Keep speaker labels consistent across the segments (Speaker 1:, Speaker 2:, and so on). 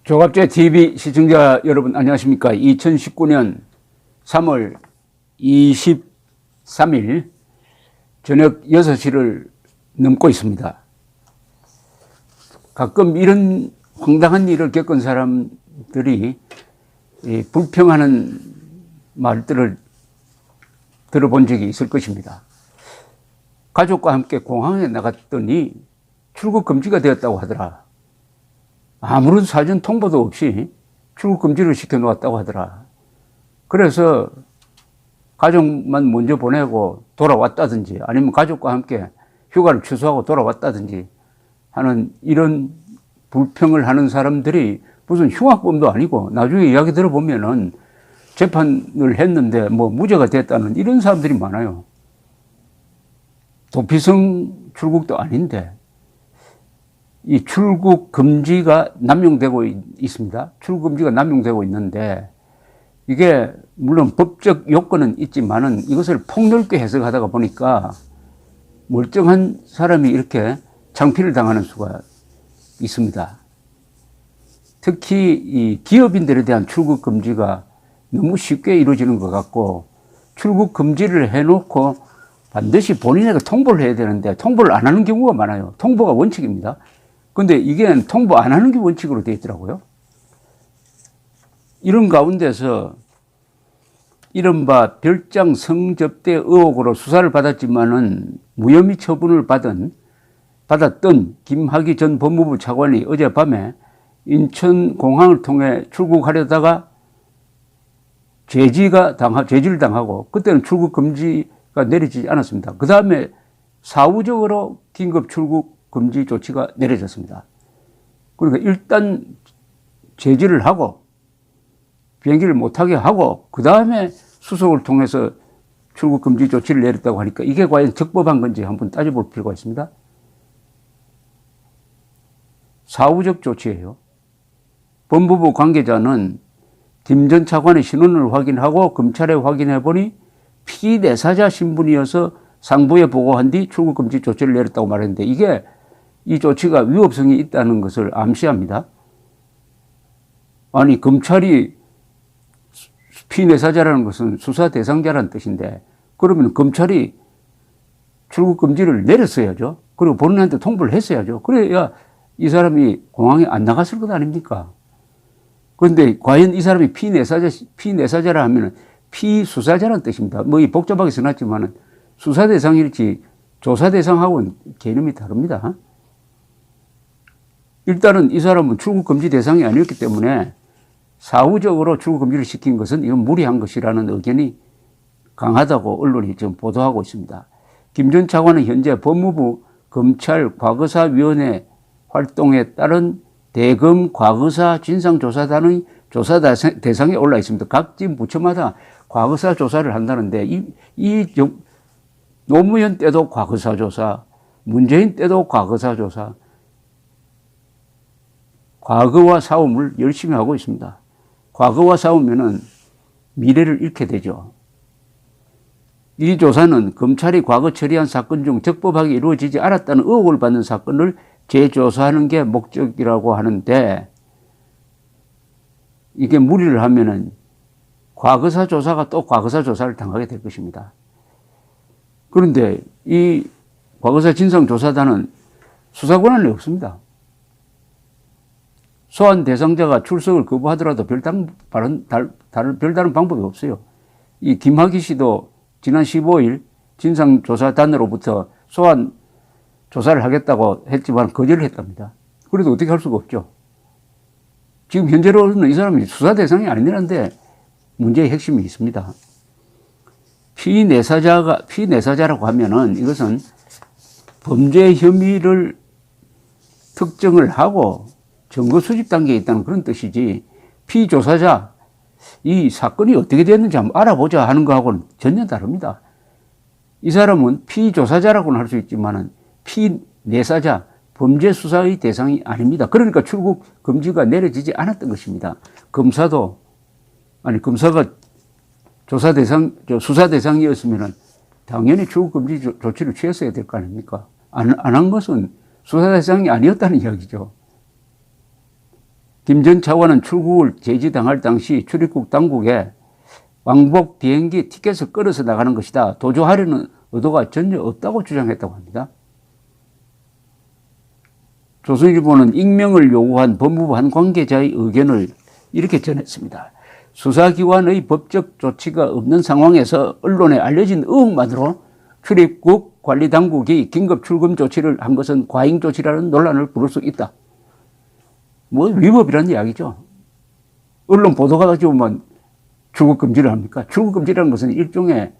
Speaker 1: 조갑제 TV 시청자 여러분 안녕하십니까. 2019년 3월 23일 저녁 6시를 넘고 있습니다. 가끔 이런 황당한 일을 겪은 사람들이 불평하는 말들을 들어본 적이 있을 것입니다. 가족과 함께 공항에 나갔더니 출국 금지가 되었다고 하더라. 아무런 사전 통보도 없이 출국 금지를 시켜놓았다고 하더라. 그래서 가족만 먼저 보내고 돌아왔다든지 아니면 가족과 함께 휴가를 취소하고 돌아왔다든지 하는 이런 불평을 하는 사람들이 무슨 흉악범도 아니고 나중에 이야기 들어보면은 재판을 했는데 뭐 무죄가 됐다는 이런 사람들이 많아요. 도피성 출국도 아닌데 이 출국 금지가 남용되고 있습니다. 출국 금지가 남용되고 있는데 이게 물론 법적 요건은 있지만은 이것을 폭넓게 해석하다가 보니까 멀쩡한 사람이 이렇게 창피를 당하는 수가 있습니다. 특히 이 기업인들에 대한 출국 금지가 너무 쉽게 이루어지는 것 같고 출국 금지를 해놓고 반드시 본인에게 통보를 해야 되는데 통보를 안 하는 경우가 많아요. 통보가 원칙입니다. 근데 이게 통보 안 하는 게 원칙으로 되어 있더라고요. 이런 가운데서 이른바 별장 성접대 의혹으로 수사를 받았지만은 무혐의 처분을 받았던 김학의 전 법무부 차관이 어젯밤에 인천공항을 통해 출국하려다가 제지를 당하고 그때는 출국 금지가 내려지지 않았습니다. 그 다음에 사후적으로 긴급 출국 금지 조치가 내려졌습니다. 그러니까 일단 제지를 하고 비행기를 못하게 하고 그 다음에 수속을 통해서 출국 금지 조치를 내렸다고 하니까 이게 과연 적법한 건지 한번 따져볼 필요가 있습니다. 사후적 조치예요. 법무부 관계자는 김 전 차관의 신원을 확인하고 검찰에 확인해 보니 피내사자 신분이어서 상부에 보고한 뒤 출국 금지 조치를 내렸다고 말했는데 이게 이 조치가 위법성이 있다는 것을 암시합니다. 아니 검찰이 피내사자라는 것은 수사 대상자라는 뜻인데 그러면 검찰이 출국 금지를 내렸어야죠. 그리고 본인한테 통보를 했어야죠. 그래야 이 사람이 공항에 안 나갔을 것 아닙니까? 그런데 과연 이 사람이 피내사자라 하면은 피수사자라는 뜻입니다. 뭐 이 복잡하게 써놨지만은 수사 대상일지 조사 대상하고는 개념이 다릅니다. 일단은 이 사람은 출국 금지 대상이 아니었기 때문에 사후적으로 출국 금지를 시킨 것은 이건 무리한 것이라는 의견이 강하다고 언론이 지금 보도하고 있습니다. 김 전 차관은 현재 법무부 검찰과거사위원회 활동에 따른 대검 과거사 진상조사단의 조사 대상에 올라 있습니다. 각 지금 부처마다 과거사 조사를 한다는데 노무현 때도 과거사 조사, 문재인 때도 과거사 조사, 과거와 싸움을 열심히 하고 있습니다. 과거와 싸우면은 미래를 잃게 되죠. 이 조사는 검찰이 과거 처리한 사건 중 적법하게 이루어지지 않았다는 의혹을 받는 사건을 재조사하는 게 목적이라고 하는데 이게 무리를 하면은 과거사 조사가 또 과거사 조사를 당하게 될 것입니다. 그런데 이 과거사 진상조사단은 수사 권한이 없습니다. 소환 대상자가 출석을 거부하더라도 별다른 방법이 없어요. 이 김학의 씨도 지난 15일 진상조사단으로부터 소환 조사를 하겠다고 했지만 거절을 했답니다. 그래도 어떻게 할 수가 없죠. 지금 현재로는 이 사람이 수사 대상이 아니라는데 문제의 핵심이 있습니다. 피내사자라고 하면은 이것은 범죄 혐의를 특정을 하고 증거 수집 단계에 있다는 그런 뜻이지 피조사자, 이 사건이 어떻게 됐는지 한번 알아보자 하는 거하고는 전혀 다릅니다. 이 사람은 피조사자라고는 할 수 있지만은 피내사자, 범죄 수사의 대상이 아닙니다. 그러니까 출국 금지가 내려지지 않았던 것입니다. 검사가 수사 대상이었으면은 당연히 출국 금지 조치를 취했어야 될 거 아닙니까? 안 한 것은 수사 대상이 아니었다는 이야기죠. 김 전 차관은 출국을 제지당할 당시 출입국 당국에 왕복 비행기 티켓을 끌어서 나가는 것이다. 도주하려는 의도가 전혀 없다고 주장했다고 합니다. 조선일보는 익명을 요구한 법무부 한 관계자의 의견을 이렇게 전했습니다. 수사기관의 법적 조치가 없는 상황에서 언론에 알려진 의혹만으로 출입국 관리당국이 긴급 출금 조치를 한 것은 과잉 조치라는 논란을 부를 수 있다. 뭐 위법이라는 이야기죠. 언론 보도가 가지고만 출국 금지를 합니까? 출국 금지라는 것은 일종의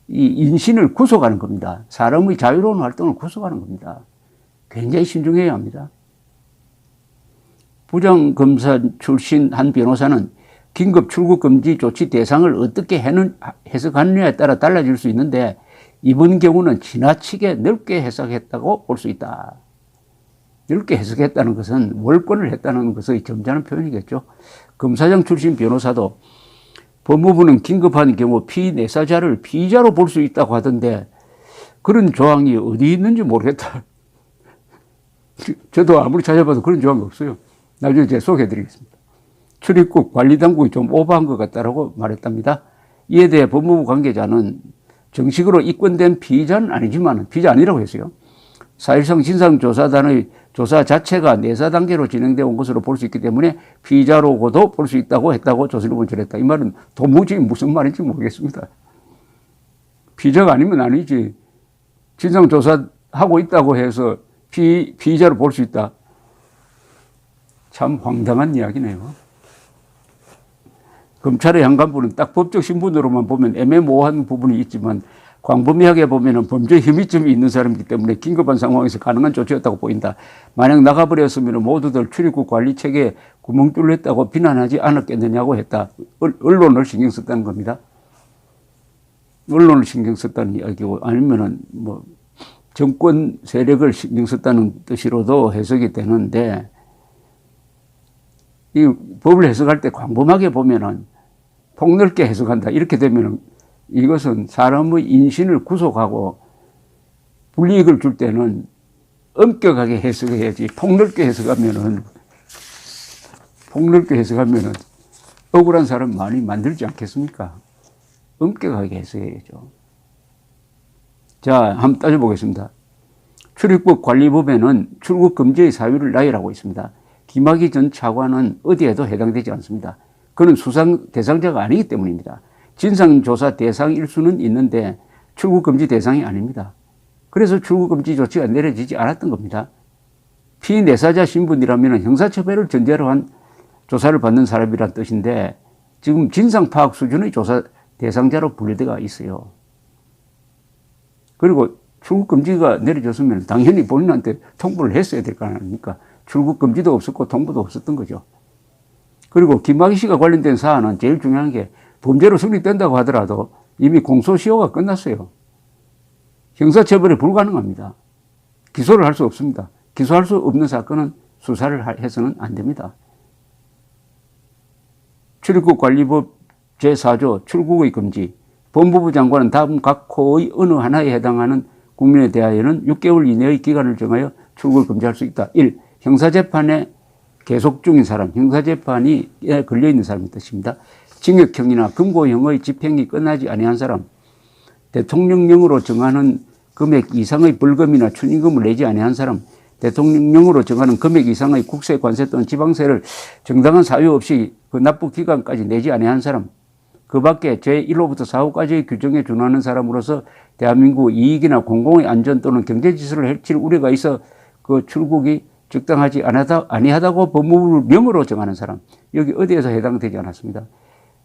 Speaker 1: 이 인신을 구속하는 겁니다. 사람의 자유로운 활동을 구속하는 겁니다. 굉장히 신중해야 합니다. 부장검사 출신 한 변호사는 긴급 출국 금지 조치 대상을 어떻게 해석하느냐에 따라 달라질 수 있는데 이번 경우는 지나치게 넓게 해석했다고 볼 수 있다. 넓게 해석했다는 것은 월권을 했다는 것의 점잖은 표현이겠죠. 검사장 출신 변호사도 법무부는 긴급한 경우 피내사자를 피의자로 볼 수 있다고 하던데 그런 조항이 어디 있는지 모르겠다. 저도 아무리 찾아봐도 그런 조항이 없어요. 나중에 제가 소개해드리겠습니다. 출입국 관리당국이 좀 오버한 것 같다라고 말했답니다. 이에 대해 법무부 관계자는 정식으로 입건된 피의자는 아니지만 피의자 아니라고 했어요. 사실상 진상조사단의 조사 자체가 내사 단계로 진행되어 온 것으로 볼 수 있기 때문에 피의자로고도 볼 수 있다고 했다고 조선일보는 전했다. 이 말은 도무지 무슨 말인지 모르겠습니다. 피의자가 아니면 아니지. 진상조사하고 있다고 해서 피의자로 볼 수 있다. 참 황당한 이야기네요. 검찰의 현관부는 딱 법적 신분으로만 보면 애매모호한 부분이 있지만 광범위하게 보면 범죄 혐의점이 있는 사람이기 때문에 긴급한 상황에서 가능한 조치였다고 보인다. 만약 나가버렸으면 모두들 출입국 관리 체계에 구멍 뚫렸다고 비난하지 않았겠느냐고 했다. 언론을 신경 썼다는 겁니다. 언론을 신경 썼다는 이야기고 아니면은 뭐 정권 세력을 신경 썼다는 뜻으로도 해석이 되는데 이 법을 해석할 때 광범하게 보면은 폭넓게 해석한다. 이렇게 되면은 이것은 사람의 인신을 구속하고 불이익을 줄 때는 엄격하게 해석해야지. 폭넓게 해석하면은 억울한 사람 많이 만들지 않겠습니까? 엄격하게 해석해야죠. 자, 한번 따져보겠습니다. 출입국 관리법에는 출국 금지의 사유를 나열하고 있습니다. 김학의 전 차관은 어디에도 해당되지 않습니다. 그는 수상 대상자가 아니기 때문입니다. 진상조사 대상일 수는 있는데 출국 금지 대상이 아닙니다. 그래서 출국 금지 조치가 내려지지 않았던 겁니다. 피내사자 신분이라면 형사처벌을 전제로 한 조사를 받는 사람이란 뜻인데 지금 진상 파악 수준의 조사 대상자로 분류되어 있어요. 그리고 출국 금지가 내려졌으면 당연히 본인한테 통보를 했어야 될 거 아닙니까? 출국 금지도 없었고 통보도 없었던 거죠. 그리고 김학의 씨가 관련된 사안은 제일 중요한 게 범죄로 성립된다고 하더라도 이미 공소시효가 끝났어요. 형사처벌이 불가능합니다. 기소를 할 수 없습니다. 기소할 수 없는 사건은 수사를 해서는 안 됩니다. 출입국관리법 제4조 출국의 금지. 법무부 장관은 다음 각 코의 어느 하나에 해당하는 국민에 대하여는 6개월 이내의 기간을 정하여 출국을 금지할 수 있다. 1. 형사재판에 계속 중인 사람, 형사재판이 걸려있는 사람의 뜻입니다. 징역형이나 금고형의 집행이 끝나지 아니한 사람, 대통령령으로 정하는 금액 이상의 벌금이나 추징금을 내지 아니한 사람, 대통령령으로 정하는 금액 이상의 국세, 관세 또는 지방세를 정당한 사유 없이 그 납부 기간까지 내지 아니한 사람, 그 밖에 제1호부터 4호까지의 규정에 준하는 사람으로서 대한민국 이익이나 공공의 안전 또는 경제지수를 해칠 우려가 있어 그 출국이 적당하지 아니하다고 법무부를 명으로 정하는 사람, 여기 어디에서 해당되지 않았습니다.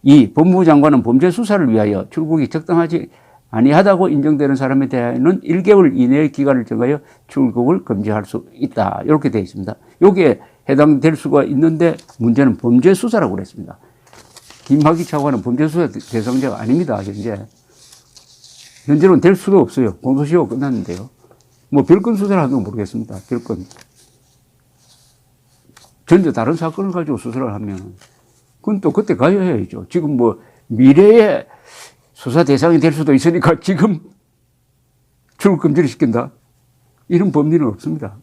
Speaker 1: 2. 법무부 장관은 범죄 수사를 위하여 출국이 적당하지 아니하다고 인정되는 사람에 대해서는 1개월 이내의 기간을 정하여 출국을 금지할 수 있다. 이렇게 되어 있습니다. 여기에 해당될 수가 있는데 문제는 범죄 수사라고 그랬습니다. 김학의 차관은 범죄 수사 대상자가 아닙니다. 현재는 될 수도 없어요. 공소시효가 끝났는데요. 뭐 별건 수사를 하는 건 모르겠습니다. 별건. 전혀 다른 사건을 가지고 수사를 하면 그건 또 그때 가야 해야죠. 지금 뭐 미래에 수사 대상이 될 수도 있으니까 지금 출국 금지를 시킨다. 이런 법리는 없습니다.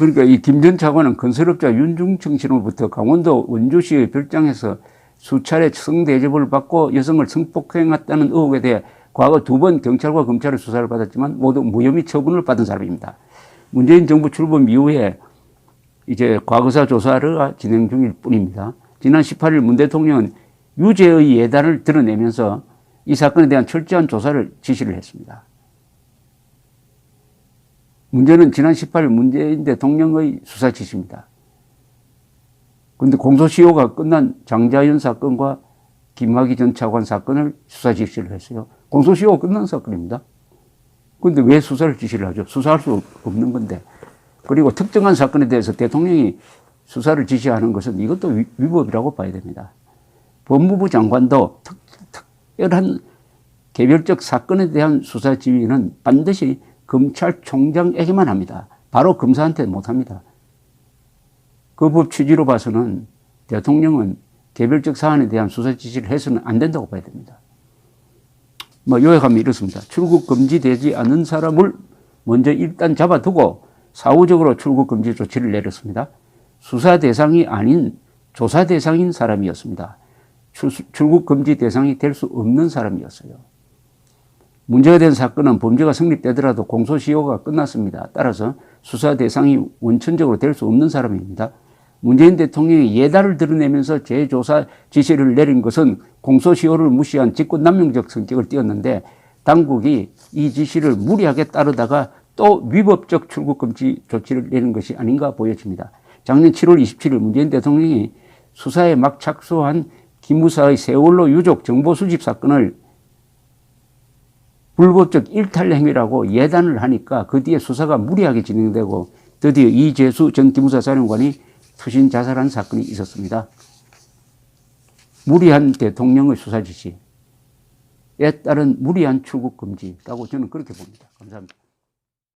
Speaker 1: 그러니까 이 김 전 차관은 건설업자 윤중청 씨로부터 강원도 원주시의 별장에서 수차례 성대접을 받고 여성을 성폭행했다는 의혹에 대해 과거 2번 경찰과 검찰의 수사를 받았지만 모두 무혐의 처분을 받은 사람입니다. 문재인 정부 출범 이후에 이제 과거사 조사를 진행 중일 뿐입니다. 지난 18일 문 대통령은 유죄의 예단을 드러내면서 이 사건에 대한 철저한 조사를 지시를 했습니다. 문제는 지난 18일 문재인 대통령의 수사 지시입니다. 그런데 공소시효가 끝난 장자연 사건과 김학의 전 차관 사건을 수사 지시를 했어요. 공소시효가 끝난 사건입니다. 그런데 왜 수사를 지시를 하죠? 수사할 수 없는 건데. 그리고 특정한 사건에 대해서 대통령이 수사를 지시하는 것은 이것도 위법이라고 봐야 됩니다. 법무부 장관도 특별한 개별적 사건에 대한 수사 지휘는 반드시 검찰총장에게만 합니다. 바로 검사한테 못합니다. 그 법 취지로 봐서는 대통령은 개별적 사안에 대한 수사 지시를 해서는 안 된다고 봐야 됩니다. 요약하면 이렇습니다. 출국 금지되지 않은 사람을 먼저 일단 잡아두고 사후적으로 출국 금지 조치를 내렸습니다. 수사 대상이 아닌 조사 대상인 사람이었습니다. 출국 금지 대상이 될 수 없는 사람이었어요. 문제가 된 사건은 범죄가 성립되더라도 공소시효가 끝났습니다. 따라서 수사 대상이 원천적으로 될 수 없는 사람입니다. 문재인 대통령이 예단을 드러내면서 재조사 지시를 내린 것은 공소시효를 무시한 직권남용적 성격을 띄었는데 당국이 이 지시를 무리하게 따르다가 또 위법적 출국금지 조치를 내린 것이 아닌가 보여집니다. 작년 7월 27일 문재인 대통령이 수사에 막 착수한 기무사의 세월호 유족 정보 수집 사건을 불법적 일탈 행위라고 예단을 하니까 그 뒤에 수사가 무리하게 진행되고 드디어 이재수 전 기무사 사령관이 투신 자살한 사건이 있었습니다. 무리한 대통령의 수사 지시에 따른 무리한 출국 금지라고 저는 그렇게 봅니다. 감사합니다.